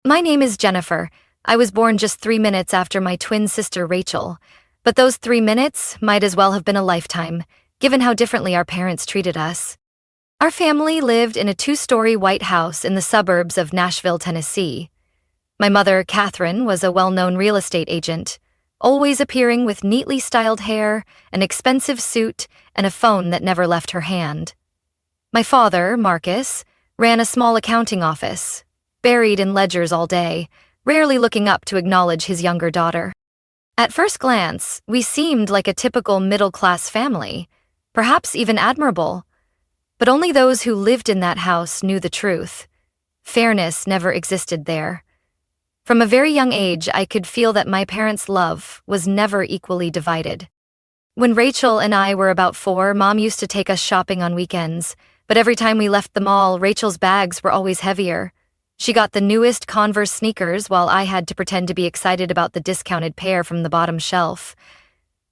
My name is Jennifer. I was born just 3 minutes after my twin sister Rachel. But those 3 minutes might as well have been a lifetime, given how differently our parents treated us. Our family lived in a 2-story white house in the suburbs of Nashville, Tennessee. My mother, Catherine, was a well-known real estate agent, always appearing with neatly styled hair, an expensive suit, and a phone that never left her hand. My father, Marcus, ran a small accounting office, buried in ledgers all day, rarely looking up to acknowledge his younger daughter. At first glance, we seemed like a typical middle-class family, perhaps even admirable. But only those who lived in that house knew the truth. Fairness never existed there. From a very young age, I could feel that my parents' love was never equally divided. When Rachel and I were about 4, Mom used to take us shopping on weekends, but every time we left the mall, Rachel's bags were always heavier. She got the newest Converse sneakers while I had to pretend to be excited about the discounted pair from the bottom shelf.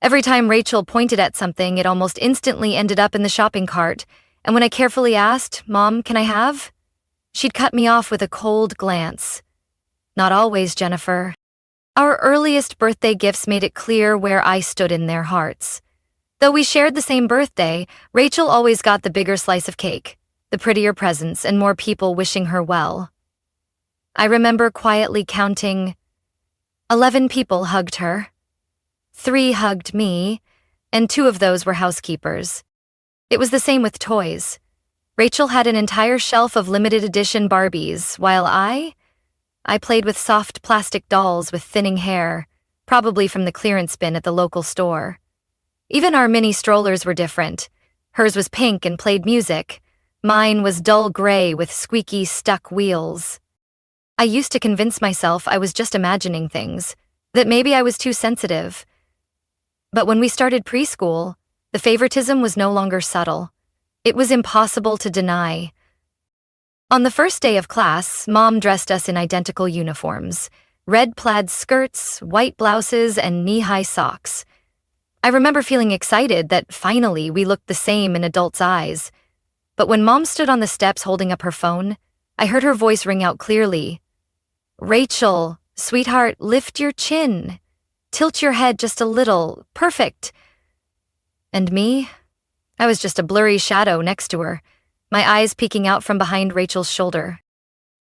Every time Rachel pointed at something, it almost instantly ended up in the shopping cart, and when I carefully asked, "Mom, can I have?" she'd cut me off with a cold glance. Not always, Jennifer. Our earliest birthday gifts made it clear where I stood in their hearts. Though we shared the same birthday, Rachel always got the bigger slice of cake, the prettier presents, and more people wishing her well. I remember quietly counting. 11 people hugged her. 3 hugged me, and 2 of those were housekeepers. It was the same with toys. Rachel had an entire shelf of limited edition Barbies, while I played with soft plastic dolls with thinning hair, probably from the clearance bin at the local store. Even our mini strollers were different. Hers was pink and played music. Mine was dull gray with squeaky, stuck wheels. I used to convince myself I was just imagining things, that maybe I was too sensitive. But when we started preschool, the favoritism was no longer subtle. It was impossible to deny. On the first day of class, Mom dressed us in identical uniforms, red plaid skirts, white blouses, and knee-high socks. I remember feeling excited that finally we looked the same in adults' eyes. But when Mom stood on the steps holding up her phone, I heard her voice ring out clearly. "Rachel, sweetheart, lift your chin. Tilt your head just a little. Perfect." And me? I was just a blurry shadow next to her, my eyes peeking out from behind Rachel's shoulder.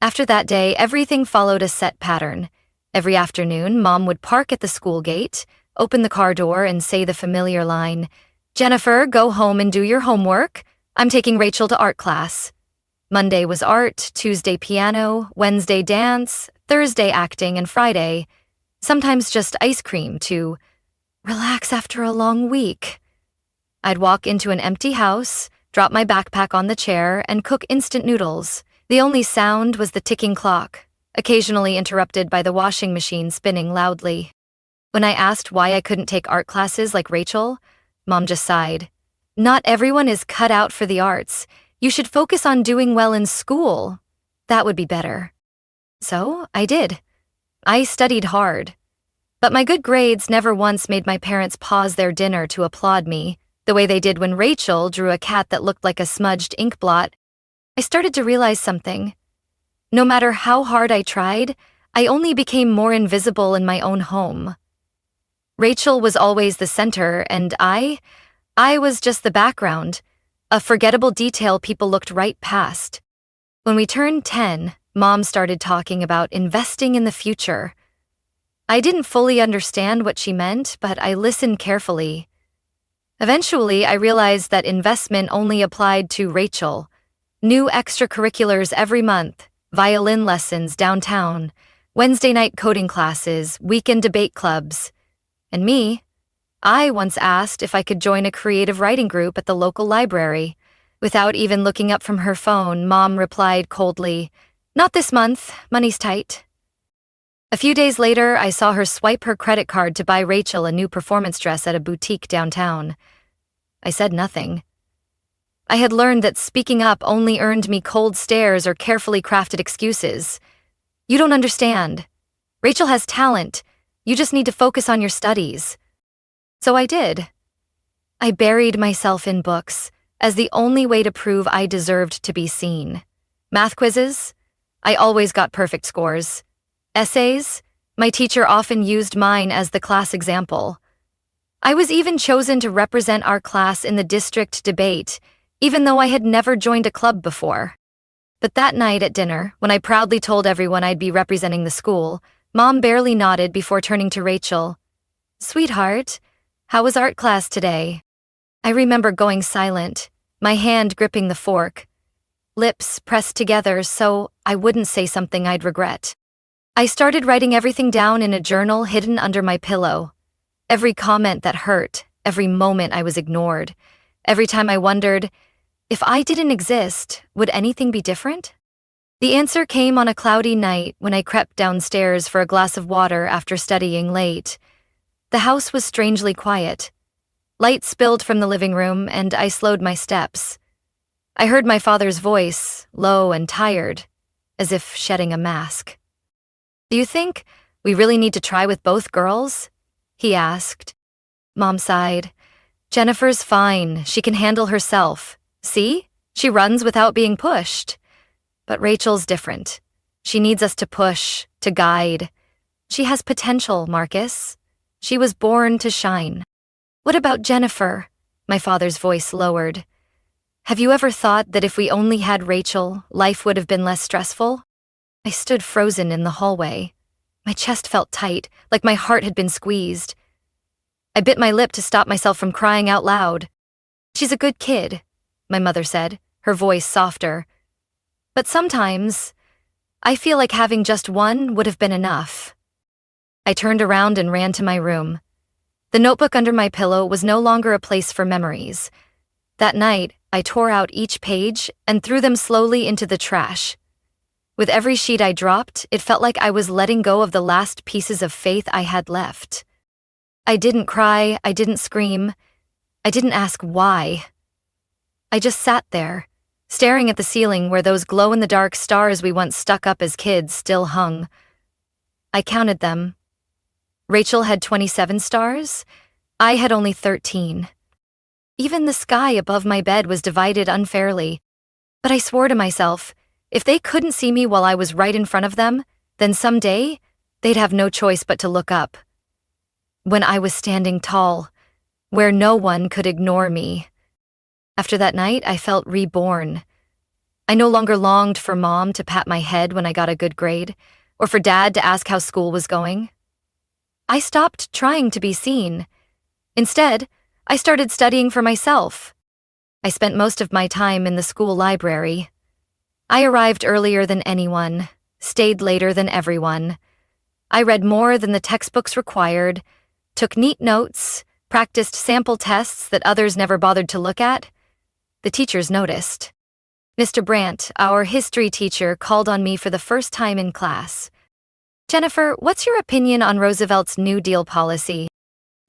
After that day, everything followed a set pattern. Every afternoon, Mom would park at the school gate, open the car door, and say the familiar line, "Jennifer, go home and do your homework. I'm taking Rachel to art class." Monday was art, Tuesday piano, Wednesday dance, Thursday acting, and Friday, sometimes just ice cream to relax after a long week. I'd walk into an empty house, drop my backpack on the chair, and cook instant noodles. The only sound was the ticking clock, occasionally interrupted by the washing machine spinning loudly. When I asked why I couldn't take art classes like Rachel, Mom just sighed. "Not everyone is cut out for the arts. You should focus on doing well in school. That would be better." So I did. I studied hard. But my good grades never once made my parents pause their dinner to applaud me, the way they did when Rachel drew a cat that looked like a smudged ink blot. I started to realize something. No matter how hard I tried, I only became more invisible in my own home. Rachel was always the center, and I was just the background, a forgettable detail people looked right past. When we turned 10, Mom started talking about investing in the future. I didn't fully understand what she meant, but I listened carefully. Eventually, I realized that investment only applied to Rachel. New extracurriculars every month, violin lessons downtown, Wednesday night coding classes, weekend debate clubs. And me, I once asked if I could join a creative writing group at the local library. Without even looking up from her phone, Mom replied coldly, "Not this month, money's tight." A few days later, I saw her swipe her credit card to buy Rachel a new performance dress at a boutique downtown. I said nothing. I had learned that speaking up only earned me cold stares or carefully crafted excuses. "You don't understand. Rachel has talent. You just need to focus on your studies." So I did. I buried myself in books as the only way to prove I deserved to be seen. Math quizzes? I always got perfect scores. Essays? My teacher often used mine as the class example. I was even chosen to represent our class in the district debate, even though I had never joined a club before. But that night at dinner, when I proudly told everyone I'd be representing the school, Mom barely nodded before turning to Rachel. "Sweetheart, how was art class today?" I remember going silent, my hand gripping the fork, lips pressed together so I wouldn't say something I'd regret. I started writing everything down in a journal hidden under my pillow. Every comment that hurt, every moment I was ignored, every time I wondered, if I didn't exist, would anything be different? The answer came on a cloudy night when I crept downstairs for a glass of water after studying late. The house was strangely quiet. Light spilled from the living room, and I slowed my steps. I heard my father's voice, low and tired, as if shedding a mask. "Do you think we really need to try with both girls?" he asked. Mom sighed. "Jennifer's fine. She can handle herself. See? She runs without being pushed. But Rachel's different. She needs us to push, to guide. She has potential, Marcus. She was born to shine." "What about Jennifer?" My father's voice lowered. "Have you ever thought that if we only had Rachel, life would have been less stressful?" I stood frozen in the hallway. My chest felt tight, like my heart had been squeezed. I bit my lip to stop myself from crying out loud. "She's a good kid," my mother said, her voice softer. "But sometimes, I feel like having just one would have been enough." I turned around and ran to my room. The notebook under my pillow was no longer a place for memories. That night, I tore out each page and threw them slowly into the trash. With every sheet I dropped, it felt like I was letting go of the last pieces of faith I had left. I didn't cry, I didn't scream, I didn't ask why. I just sat there, staring at the ceiling where those glow-in-the-dark stars we once stuck up as kids still hung. I counted them. Rachel had 27 stars. I had only 13. Even the sky above my bed was divided unfairly. But I swore to myself, if they couldn't see me while I was right in front of them, then someday, they'd have no choice but to look up. When I was standing tall, where no one could ignore me. After that night, I felt reborn. I no longer longed for Mom to pat my head when I got a good grade, or for Dad to ask how school was going. I stopped trying to be seen. Instead, I started studying for myself. I spent most of my time in the school library. I arrived earlier than anyone, stayed later than everyone. I read more than the textbooks required, took neat notes, practiced sample tests that others never bothered to look at. The teachers noticed. Mr. Brandt, our history teacher, called on me for the first time in class. "Jennifer, what's your opinion on Roosevelt's New Deal policy?"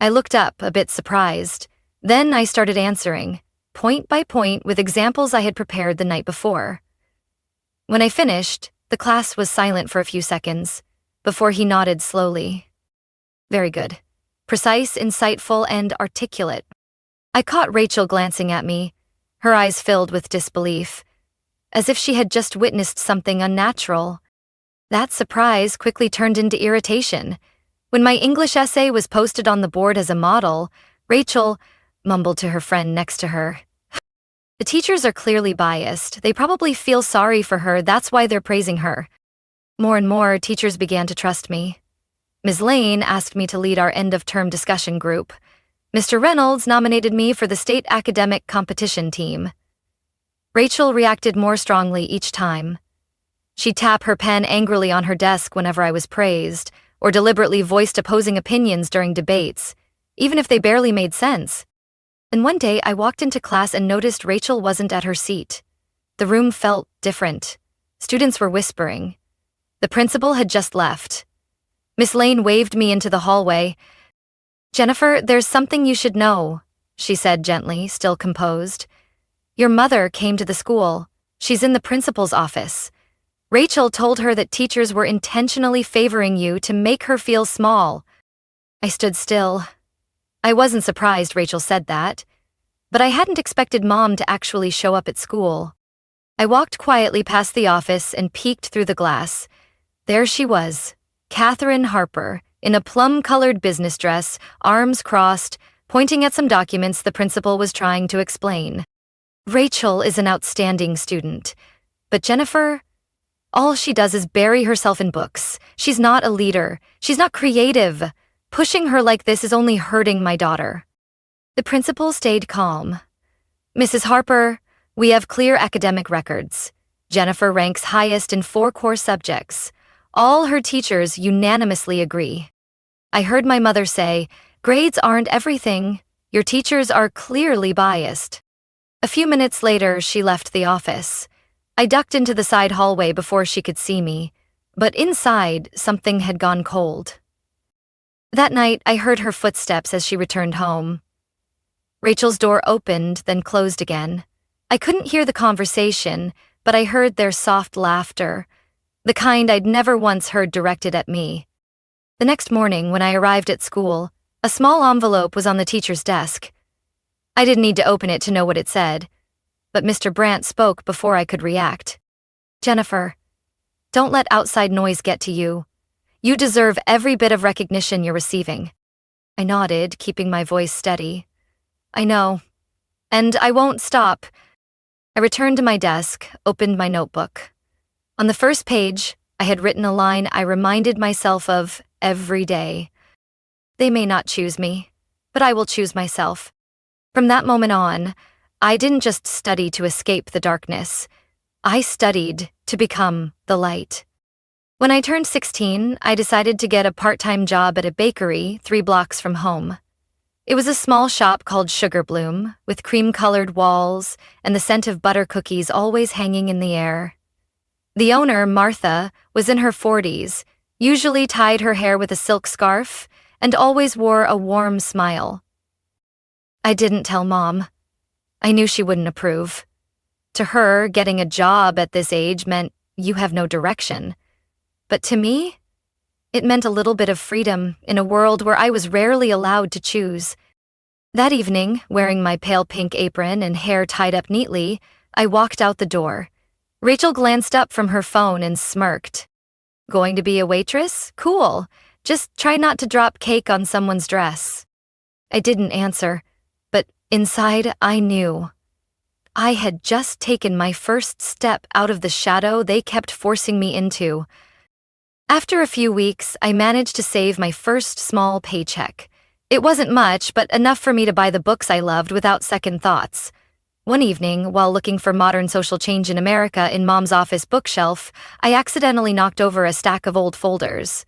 I looked up, a bit surprised. Then I started answering, point by point with examples I had prepared the night before. When I finished, the class was silent for a few seconds, before he nodded slowly. "Very good. Precise, insightful, and articulate." I caught Rachel glancing at me, her eyes filled with disbelief, as if she had just witnessed something unnatural. That surprise quickly turned into irritation. When my English essay was posted on the board as a model, Rachel mumbled to her friend next to her. "The teachers are clearly biased. They probably feel sorry for her, that's why they're praising her." More and more, teachers began to trust me. Ms. Lane asked me to lead our end-of-term discussion group. Mr. Reynolds nominated me for the state academic competition team. Rachel reacted more strongly each time. She'd tap her pen angrily on her desk whenever I was praised, or deliberately voiced opposing opinions during debates, even if they barely made sense. And one day I walked into class and noticed Rachel wasn't at her seat. The room felt different. Students were whispering. The principal had just left. Miss Lane waved me into the hallway. "Jennifer, there's something you should know," she said gently, still composed. "Your mother came to the school. She's in the principal's office. Rachel told her that teachers were intentionally favoring you to make her feel small." I stood still. I wasn't surprised Rachel said that, but I hadn't expected Mom to actually show up at school. I walked quietly past the office and peeked through the glass. There she was, Catherine Harper, in a plum-colored business dress, arms crossed, pointing at some documents the principal was trying to explain. Rachel is an outstanding student, but Jennifer, all she does is bury herself in books. She's not a leader. She's not creative. Pushing her like this is only hurting my daughter. The principal stayed calm. Mrs. Harper, we have clear academic records. Jennifer ranks highest in 4 core subjects. All her teachers unanimously agree. I heard my mother say, grades aren't everything. Your teachers are clearly biased. A few minutes later, she left the office. I ducked into the side hallway before she could see me, but inside, something had gone cold. That night, I heard her footsteps as she returned home. Rachel's door opened, then closed again. I couldn't hear the conversation, but I heard their soft laughter, the kind I'd never once heard directed at me. The next morning, when I arrived at school, a small envelope was on the teacher's desk. I didn't need to open it to know what it said, but Mr. Brandt spoke before I could react. Jennifer, don't let outside noise get to you. You deserve every bit of recognition you're receiving. I nodded, keeping my voice steady. I know, and I won't stop. I returned to my desk, opened my notebook. On the first page, I had written a line I reminded myself of every day. They may not choose me, but I will choose myself. From that moment on, I didn't just study to escape the darkness. I studied to become the light. When I turned 16, I decided to get a part-time job at a bakery 3 blocks from home. It was a small shop called Sugar Bloom, with cream-colored walls and the scent of butter cookies always hanging in the air. The owner, Martha, was in her 40s, usually tied her hair with a silk scarf, and always wore a warm smile. I didn't tell Mom. I knew she wouldn't approve. To her, getting a job at this age meant you have no direction. But to me, it meant a little bit of freedom in a world where I was rarely allowed to choose. That evening, wearing my pale pink apron and hair tied up neatly, I walked out the door. Rachel glanced up from her phone and smirked. Going to be a waitress? Cool. Just try not to drop cake on someone's dress. I didn't answer, but inside I knew. I had just taken my first step out of the shadow they kept forcing me into. After a few weeks, I managed to save my first small paycheck. It wasn't much, but enough for me to buy the books I loved without second thoughts. One evening, while looking for modern social change in America in Mom's office bookshelf, I accidentally knocked over a stack of old folders.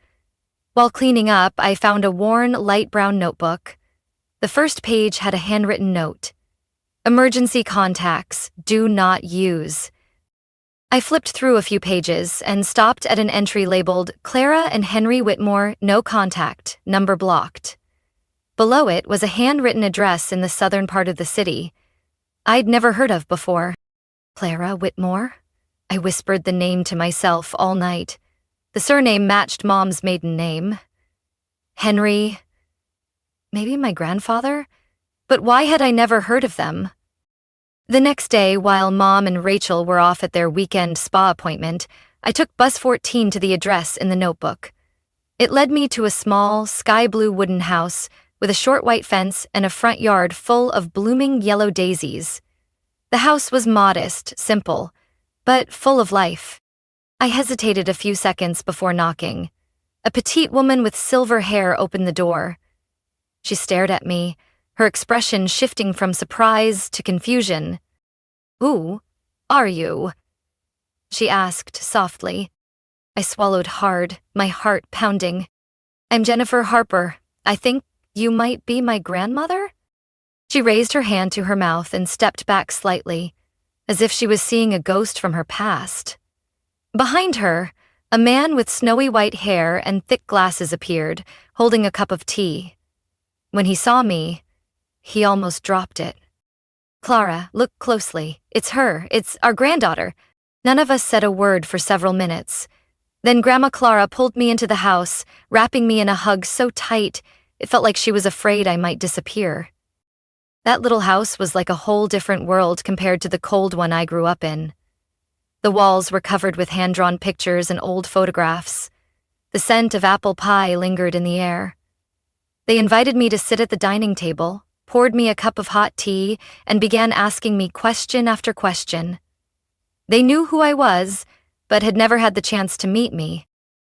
While cleaning up, I found a worn, light brown notebook. The first page had a handwritten note. Emergency contacts, do not use. I flipped through a few pages and stopped at an entry labeled Clara and Henry Whitmore, no contact, number blocked. Below it was a handwritten address in the southern part of the city. I'd never heard of before. Clara Whitmore? I whispered the name to myself all night. The surname matched Mom's maiden name. Henry. Maybe my grandfather? But why had I never heard of them? The next day, while Mom and Rachel were off at their weekend spa appointment, I took bus 14 to the address in the notebook. It led me to a small, sky-blue wooden house with a short white fence and a front yard full of blooming yellow daisies. The house was modest, simple, but full of life. I hesitated a few seconds before knocking. A petite woman with silver hair opened the door. She stared at me, her expression shifting from surprise to confusion. "Who are you?" she asked softly. I swallowed hard, my heart pounding. "I'm Jennifer Harper. I think you might be my grandmother?" She raised her hand to her mouth and stepped back slightly, as if she was seeing a ghost from her past. Behind her, a man with snowy white hair and thick glasses appeared, holding a cup of tea. When he saw me, he almost dropped it. "Clara, look closely. It's her. It's our granddaughter." None of us said a word for several minutes. Then Grandma Clara pulled me into the house, wrapping me in a hug so tight, it felt like she was afraid I might disappear. That little house was like a whole different world compared to the cold one I grew up in. The walls were covered with hand-drawn pictures and old photographs. The scent of apple pie lingered in the air. They invited me to sit at the dining table, poured me a cup of hot tea, and began asking me question after question. They knew who I was, but had never had the chance to meet me.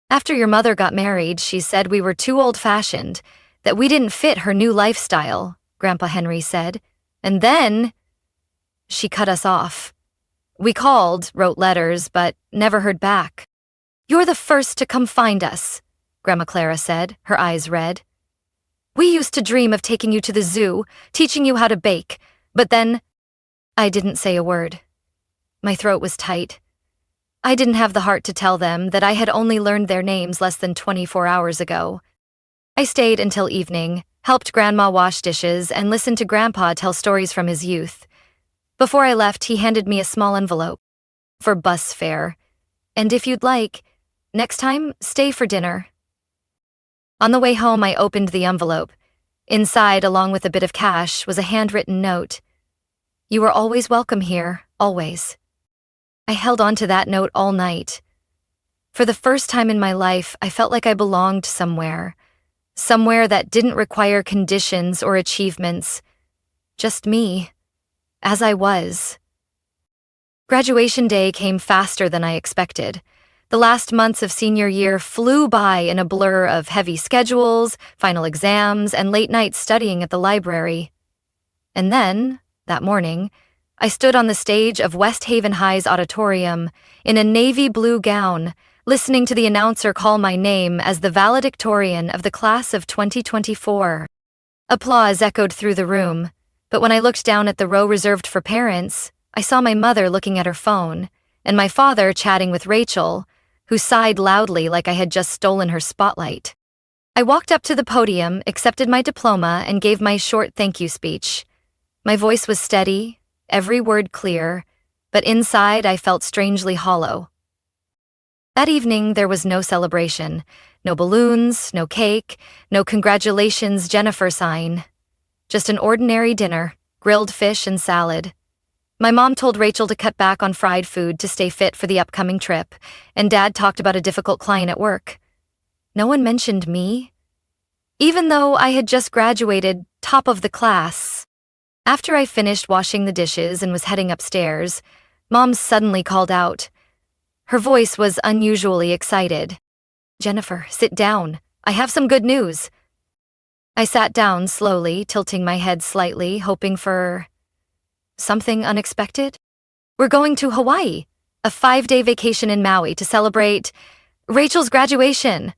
After your mother got married, she said we were too old-fashioned, that we didn't fit her new lifestyle, Grandpa Henry said. And then she cut us off. We called, wrote letters, but never heard back. You're the first to come find us, Grandma Clara said, her eyes red. We used to dream of taking you to the zoo, teaching you how to bake, but then I didn't say a word. My throat was tight. I didn't have the heart to tell them that I had only learned their names less than 24 hours ago. I stayed until evening, helped Grandma wash dishes, and listened to Grandpa tell stories from his youth. Before I left, he handed me a small envelope for bus fare. And if you'd like, next time, stay for dinner. On the way home, I opened the envelope. Inside, along with a bit of cash, was a handwritten note. You are always welcome here, always. I held on to that note all night. For the first time in my life, I felt like I belonged somewhere that didn't require conditions or achievements. Just me, as I was. Graduation day came faster than I expected. The last months of senior year flew by in a blur of heavy schedules, final exams, and late nights studying at the library. And then, that morning, I stood on the stage of West Haven High's auditorium in a navy blue gown, listening to the announcer call my name as the valedictorian of the class of 2024. Applause echoed through the room, but when I looked down at the row reserved for parents, I saw my mother looking at her phone, and my father chatting with Rachel, who sighed loudly like I had just stolen her spotlight. I walked up to the podium, accepted my diploma, and gave my short thank you speech. My voice was steady, every word clear, but inside I felt strangely hollow. That evening there was no celebration, no balloons, no cake, no congratulations Jennifer sign. Just an ordinary dinner, grilled fish and salad. My mom told Rachel to cut back on fried food to stay fit for the upcoming trip, and Dad talked about a difficult client at work. No one mentioned me, even though I had just graduated top of the class. After I finished washing the dishes and was heading upstairs, Mom suddenly called out. Her voice was unusually excited. Jennifer, sit down. I have some good news. I sat down slowly, tilting my head slightly, hoping for something unexpected. We're going to Hawaii, a 5-day vacation in Maui to celebrate Rachel's graduation,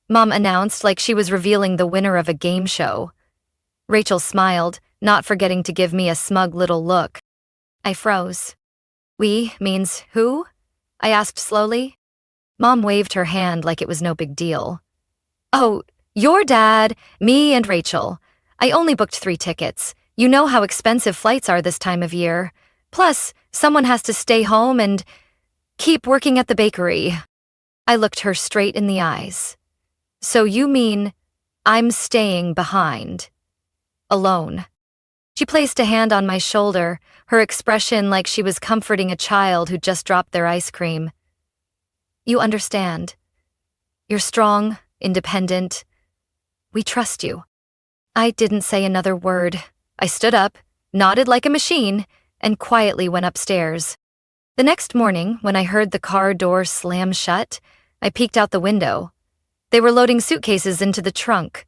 Mom announced like she was revealing the winner of a game show. Rachel smiled, not forgetting to give me a smug little look. I froze. We means who? I asked slowly. Mom waved her hand like it was no big deal. Oh, your dad, me, and Rachel. I only booked 3 tickets. You know how expensive flights are this time of year. Plus, someone has to stay home and keep working at the bakery. I looked her straight in the eyes. So you mean I'm staying behind? Alone. She placed a hand on my shoulder, her expression like she was comforting a child who just dropped their ice cream. You understand. You're strong, independent. We trust you. I didn't say another word. I stood up, nodded like a machine, and quietly went upstairs. The next morning, when I heard the car door slam shut, I peeked out the window. They were loading suitcases into the trunk.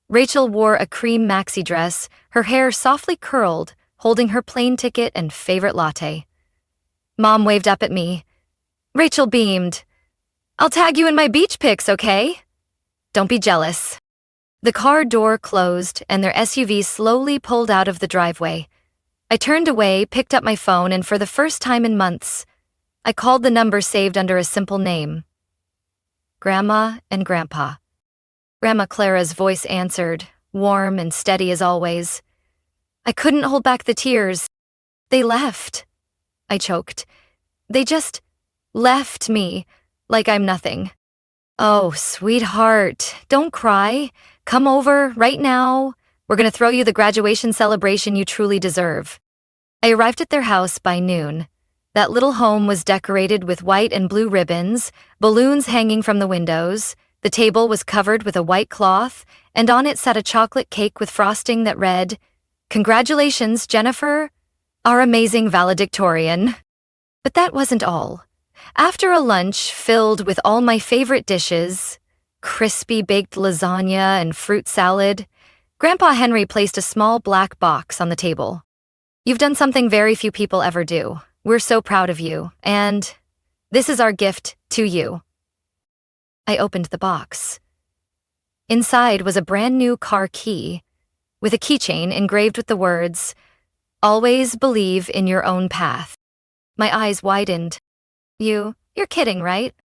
Rachel wore a cream maxi dress, her hair softly curled, holding her plane ticket and favorite latte. Mom waved up at me. Rachel beamed. I'll tag you in my beach pics, okay? Don't be jealous. The car door closed, and their SUV slowly pulled out of the driveway. I turned away, picked up my phone, and for the first time in months, I called the number saved under a simple name. Grandma and Grandpa. Grandma Clara's voice answered, warm and steady as always. I couldn't hold back the tears. They left. I choked. They just left me, like I'm nothing. Oh, sweetheart, don't cry. Come over right now. We're going to throw you the graduation celebration you truly deserve. I arrived at their house by noon. That little home was decorated with white and blue ribbons, balloons hanging from the windows, the The table was covered with a white cloth, and on it sat a chocolate cake with frosting that read, "Congratulations, Jennifer, our amazing valedictorian." But that wasn't all. After a lunch filled with all my favorite dishes, crispy baked lasagna and fruit salad, Grandpa Henry placed a small black box on the table. "You've done something very few people ever do. We're so proud of you, and this is our gift to you." I opened the box. Inside was a brand new car key, with a keychain engraved with the words, "Always believe in your own path." My eyes widened. You're kidding, right?"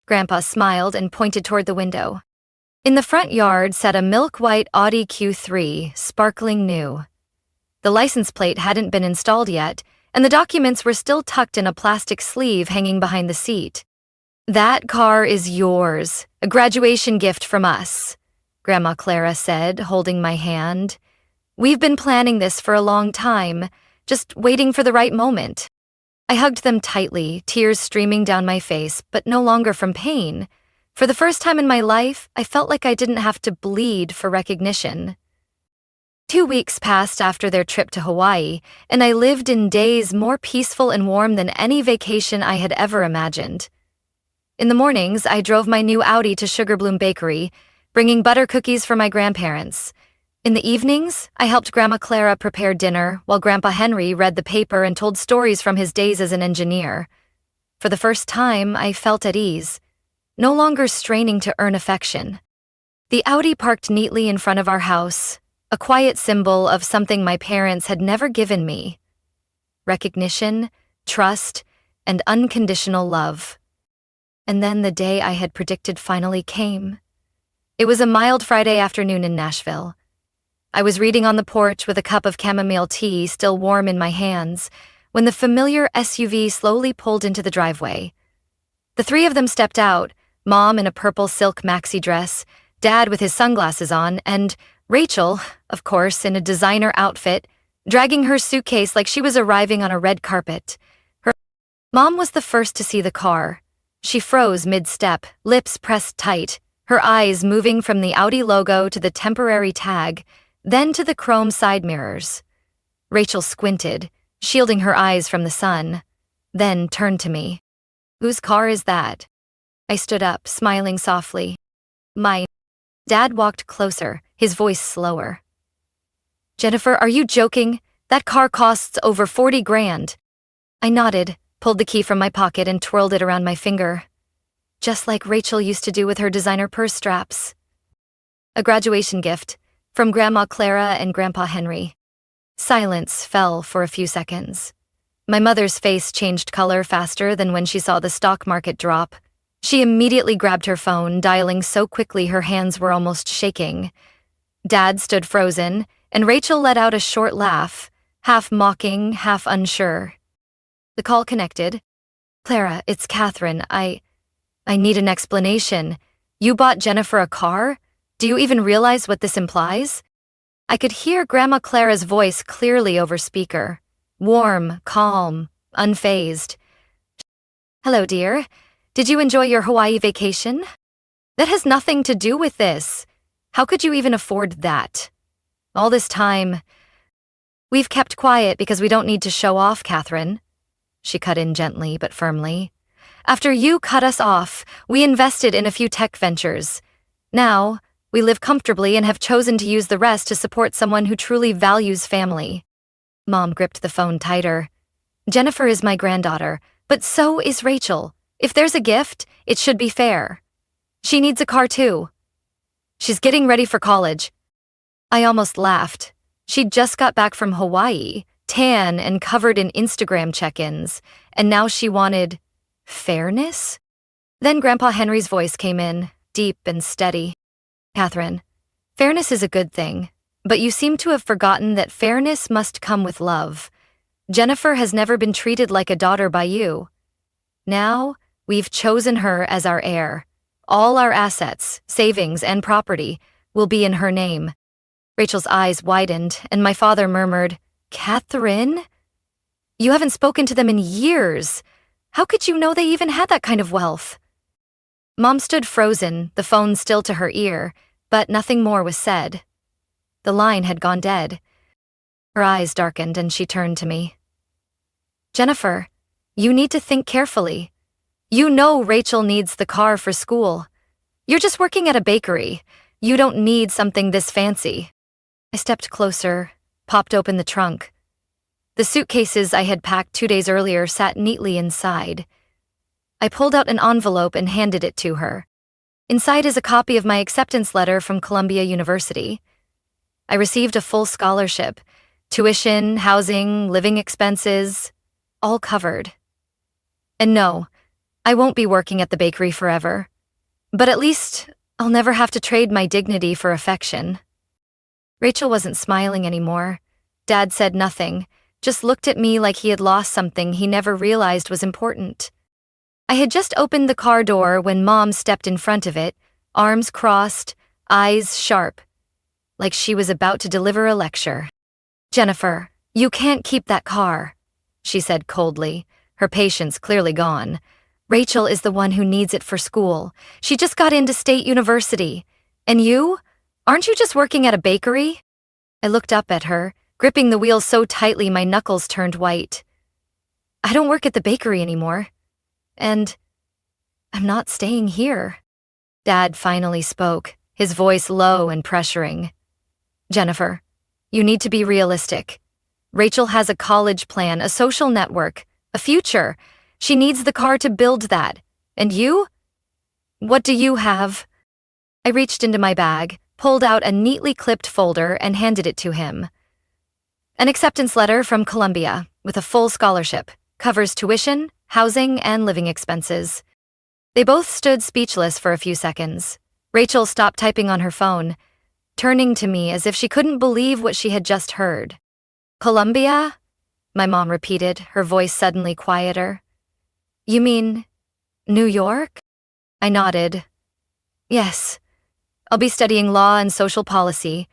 Grandpa smiled and pointed toward the window. In the front yard sat a milk-white Audi Q3, sparkling new. The license plate hadn't been installed yet, and the documents were still tucked in a plastic sleeve hanging behind the seat. "That car is yours, a graduation gift from us," Grandma Clara said, holding my hand. "We've been planning this for a long time, just waiting for the right moment." I hugged them tightly, tears streaming down my face, but no longer from pain. For the first time in my life, I felt like I didn't have to bleed for recognition. 2 weeks passed after their trip to Hawaii, and I lived in days more peaceful and warm than any vacation I had ever imagined. In the mornings, I drove my new Audi to Sugar Bloom Bakery, bringing butter cookies for my grandparents. In the evenings, I helped Grandma Clara prepare dinner, while Grandpa Henry read the paper and told stories from his days as an engineer. For the first time, I felt at ease, no longer straining to earn affection. The Audi parked neatly in front of our house, a quiet symbol of something my parents had never given me: recognition, trust, and unconditional love. And then the day I had predicted finally came. It was a mild Friday afternoon in Nashville. I was reading on the porch with a cup of chamomile tea still warm in my hands when the familiar SUV slowly pulled into the driveway. The three of them stepped out, Mom in a purple silk maxi dress, Dad with his sunglasses on, and Rachel, of course, in a designer outfit, dragging her suitcase like she was arriving on a red carpet. Her Mom was the first to see the car. She froze mid-step, lips pressed tight, her eyes moving from the Audi logo to the temporary tag, then to the chrome side mirrors. Rachel squinted, shielding her eyes from the sun, then turned to me. "Whose car is that?" I stood up, smiling softly. "Mine." Dad walked closer, his voice slower. "Jennifer, are you joking? That car costs over 40 grand. I nodded, pulled the key from my pocket and twirled it around my finger. Just like Rachel used to do with her designer purse straps. A graduation gift, from Grandma Clara and Grandpa Henry. Silence fell for a few seconds. My mother's face changed color faster than when she saw the stock market drop. She immediately grabbed her phone, dialing so quickly her hands were almost shaking. Dad stood frozen, and Rachel let out a short laugh, half mocking, half unsure. The call connected. "Clara, it's Catherine. I need an explanation. You bought Jennifer a car? Do you even realize what this implies?" I could hear Grandma Clara's voice clearly over speaker. Warm, calm, unfazed. "Hello, dear. Did you enjoy your Hawaii vacation? That has nothing to do with this. How could you even afford that? All this time, we've kept quiet because we don't need to show off, Catherine." She cut in gently but firmly. "After you cut us off, we invested in a few tech ventures. Now, we live comfortably and have chosen to use the rest to support someone who truly values family." Mom gripped the phone tighter. "Jennifer is my granddaughter, but so is Rachel. If there's a gift, it should be fair. She needs a car too. She's getting ready for college." I almost laughed. She'd just got back from Hawaii, tan and covered in Instagram check-ins, and now she wanted fairness? Then Grandpa Henry's voice came in, deep and steady. "Catherine, fairness is a good thing, but you seem to have forgotten that fairness must come with love. Jennifer has never been treated like a daughter by you. Now, we've chosen her as our heir. All our assets, savings, and property will be in her name." Rachel's eyes widened, and my father murmured, "Catherine? You haven't spoken to them in years. How could you know they even had that kind of wealth?" Mom stood frozen, the phone still to her ear, but nothing more was said. The line had gone dead. Her eyes darkened and she turned to me. Jennifer, you need to think carefully. You know Rachel needs the car for school. You're just working at a bakery. You don't need something this fancy. I stepped closer, popped open the trunk. The suitcases I had packed 2 days earlier sat neatly inside. I pulled out an envelope and handed it to her. Inside is a copy of my acceptance letter from Columbia University. I received a full scholarship, tuition, housing, living expenses, all covered. And no, I won't be working at the bakery forever. But at least I'll never have to trade my dignity for affection. Rachel wasn't smiling anymore. Dad said nothing, just looked at me like he had lost something he never realized was important. I had just opened the car door when Mom stepped in front of it, arms crossed, eyes sharp, like she was about to deliver a lecture. Jennifer, you can't keep that car, she said coldly, her patience clearly gone. Rachel is the one who needs it for school. She just got into State University. And you? Aren't you just working at a bakery? I looked up at her, gripping the wheel so tightly my knuckles turned white. I don't work at the bakery anymore. And I'm not staying here. Dad finally spoke, his voice low and pressuring. Jennifer, you need to be realistic. Rachel has a college plan, a social network, a future. She needs the car to build that. And you? What do you have? I reached into my bag, pulled out a neatly clipped folder and handed it to him. An acceptance letter from Columbia with a full scholarship, covers tuition, housing, and living expenses. They both stood speechless for a few seconds. Rachel stopped typing on her phone, turning to me as if she couldn't believe what she had just heard. Columbia? My mom repeated, her voice suddenly quieter. You mean New York? I nodded. Yes. I'll be studying law and social policy.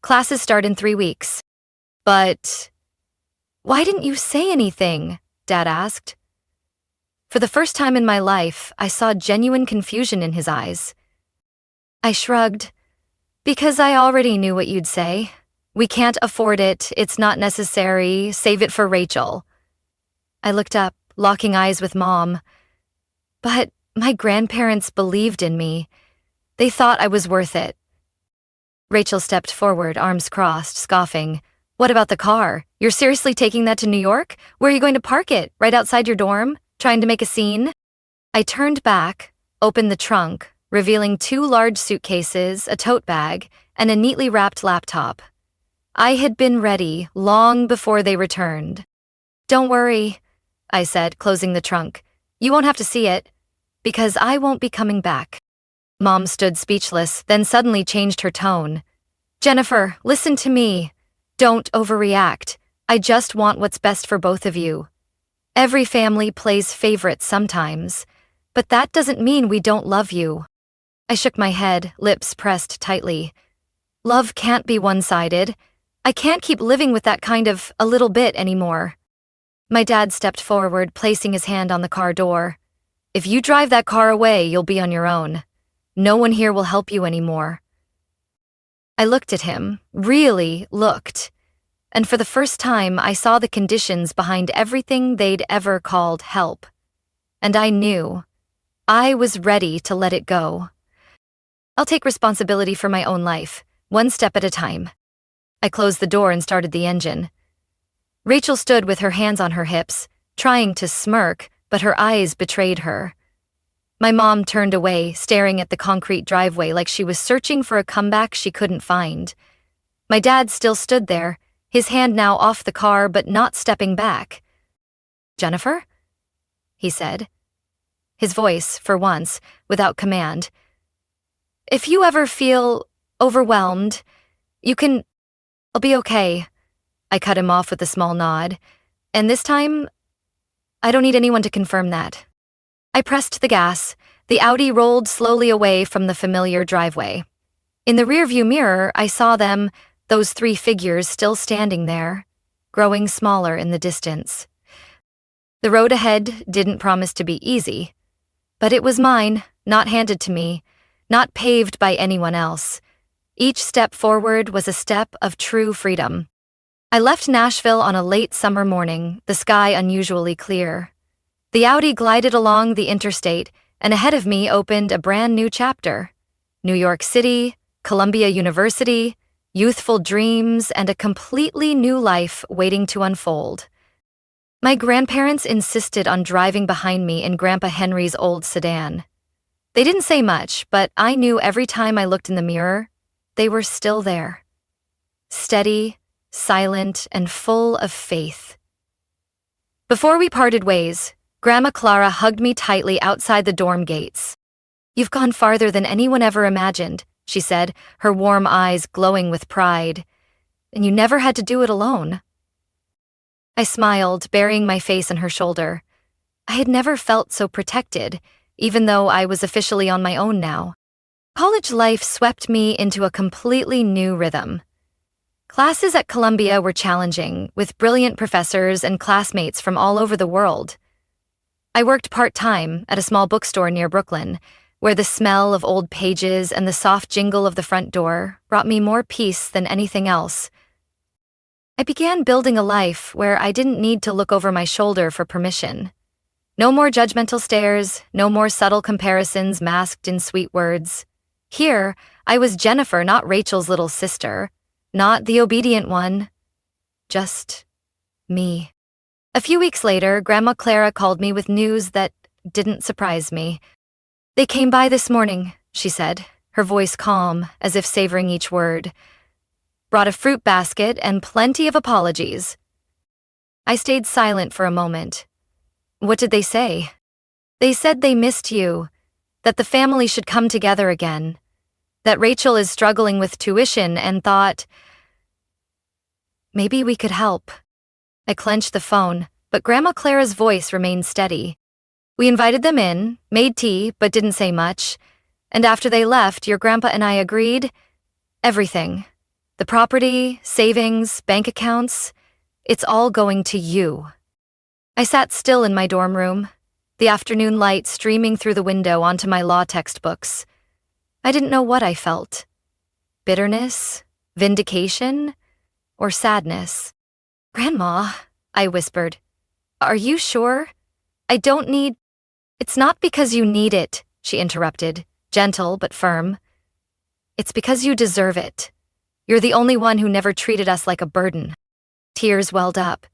Classes start in 3 weeks. But why didn't you say anything? Dad asked. For the first time in my life, I saw genuine confusion in his eyes. I shrugged. Because I already knew what you'd say. We can't afford it, it's not necessary, save it for Rachel. I looked up, locking eyes with Mom. But my grandparents believed in me. They thought I was worth it. Rachel stepped forward, arms crossed, scoffing. What about the car? You're seriously taking that to New York? Where are you going to park it? Right outside your dorm? Trying to make a scene? I turned back, opened the trunk, revealing 2 large suitcases, a tote bag, and a neatly wrapped laptop. I had been ready long before they returned. Don't worry, I said, closing the trunk. You won't have to see it, because I won't be coming back. Mom stood speechless, then suddenly changed her tone. Jennifer, listen to me. Don't overreact. I just want what's best for both of you. Every family plays favorites sometimes, but that doesn't mean we don't love you. I shook my head, lips pressed tightly. Love can't be one-sided. I can't keep living with that kind of a little bit anymore. My dad stepped forward, placing his hand on the car door. If you drive that car away, you'll be on your own. No one here will help you anymore. I looked at him, really looked, and for the first time I saw the conditions behind everything they'd ever called help. And I knew. I was ready to let it go. I'll take responsibility for my own life, one step at a time. I closed the door and started the engine. Rachel stood with her hands on her hips, trying to smirk, but her eyes betrayed her. My mom turned away, staring at the concrete driveway like she was searching for a comeback she couldn't find. My dad still stood there, his hand now off the car but not stepping back. Jennifer? He said. His voice, for once, without command. If you ever feel overwhelmed, you can... I'll be okay. I cut him off with a small nod. And this time, I don't need anyone to confirm that. I pressed the gas. The Audi rolled slowly away from the familiar driveway. In the rearview mirror, I saw them, those 3 figures still standing there, growing smaller in the distance. The road ahead didn't promise to be easy, but it was mine, not handed to me, not paved by anyone else. Each step forward was a step of true freedom. I left Nashville on a late summer morning, the sky unusually clear. The Audi glided along the interstate, and ahead of me opened a brand new chapter. New York City, Columbia University, youthful dreams, and a completely new life waiting to unfold. My grandparents insisted on driving behind me in Grandpa Henry's old sedan. They didn't say much, but I knew every time I looked in the mirror, they were still there. Steady, silent, and full of faith. Before we parted ways, Grandma Clara hugged me tightly outside the dorm gates. "You've gone farther than anyone ever imagined," she said, her warm eyes glowing with pride. "And you never had to do it alone." I smiled, burying my face on her shoulder. I had never felt so protected, even though I was officially on my own now. College life swept me into a completely new rhythm. Classes at Columbia were challenging, with brilliant professors and classmates from all over the world. I worked part-time at a small bookstore near Brooklyn, where the smell of old pages and the soft jingle of the front door brought me more peace than anything else. I began building a life where I didn't need to look over my shoulder for permission. No more judgmental stares, no more subtle comparisons masked in sweet words. Here, I was Jennifer, not Rachel's little sister, not the obedient one, just me. A few weeks later, Grandma Clara called me with news that didn't surprise me. "They came by this morning," she said, her voice calm, as if savoring each word. "Brought a fruit basket and plenty of apologies." I stayed silent for a moment. "What did they say?" "They said they missed you, that the family should come together again, that Rachel is struggling with tuition and thought, maybe we could help." I clenched the phone, but Grandma Clara's voice remained steady. "We invited them in, made tea, but didn't say much. And after they left, your grandpa and I agreed everything. The property, savings, bank accounts, it's all going to you." I sat still in my dorm room, the afternoon light streaming through the window onto my law textbooks. I didn't know what I felt. Bitterness, vindication, or sadness. "Grandma," I whispered, "are you sure? I don't need—" "It's not because you need it," she interrupted, gentle but firm. "It's because you deserve it. You're the only one who never treated us like a burden." Tears welled up.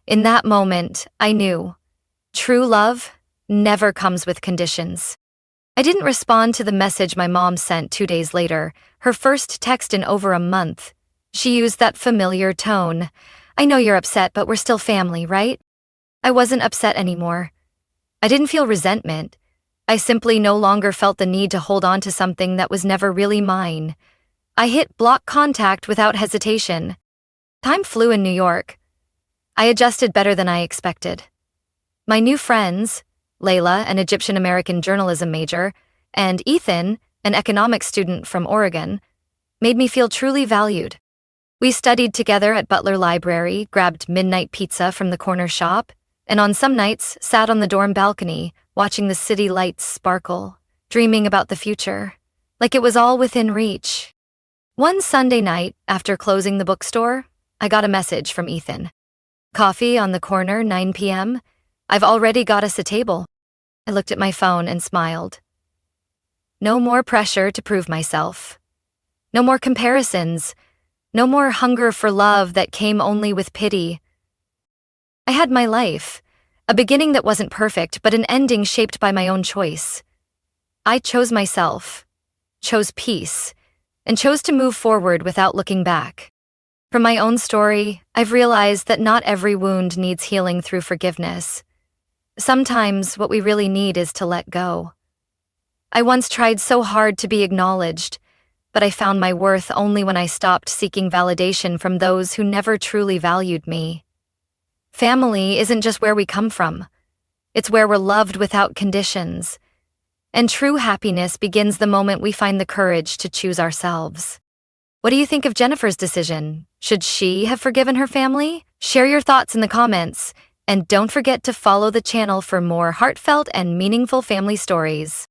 In that moment, I knew. True love never comes with conditions. I didn't respond to the message my mom sent 2 days later, her first text in over a month. She used that familiar tone. "I know you're upset, but we're still family, right?" I wasn't upset anymore. I didn't feel resentment. I simply no longer felt the need to hold on to something that was never really mine. I hit block contact without hesitation. Time flew in New York. I adjusted better than I expected. My new friends, Layla, an Egyptian-American journalism major, and Ethan, an economics student from Oregon, made me feel truly valued. We studied together at Butler Library, grabbed midnight pizza from the corner shop, and on some nights sat on the dorm balcony, watching the city lights sparkle, dreaming about the future, like it was all within reach. One Sunday night, after closing the bookstore, I got a message from Ethan. "Coffee on the corner, 9 p.m. I've already got us a table." I looked at my phone and smiled. No more pressure to prove myself. No more comparisons. No more hunger for love that came only with pity. I had my life, a beginning that wasn't perfect, but an ending shaped by my own choice. I chose myself, chose peace, and chose to move forward without looking back. From my own story, I've realized that not every wound needs healing through forgiveness. Sometimes what we really need is to let go. I once tried so hard to be acknowledged, but I found my worth only when I stopped seeking validation from those who never truly valued me. Family isn't just where we come from. It's where we're loved without conditions. And true happiness begins the moment we find the courage to choose ourselves. What do you think of Jennifer's decision? Should she have forgiven her family? Share your thoughts in the comments, and don't forget to follow the channel for more heartfelt and meaningful family stories.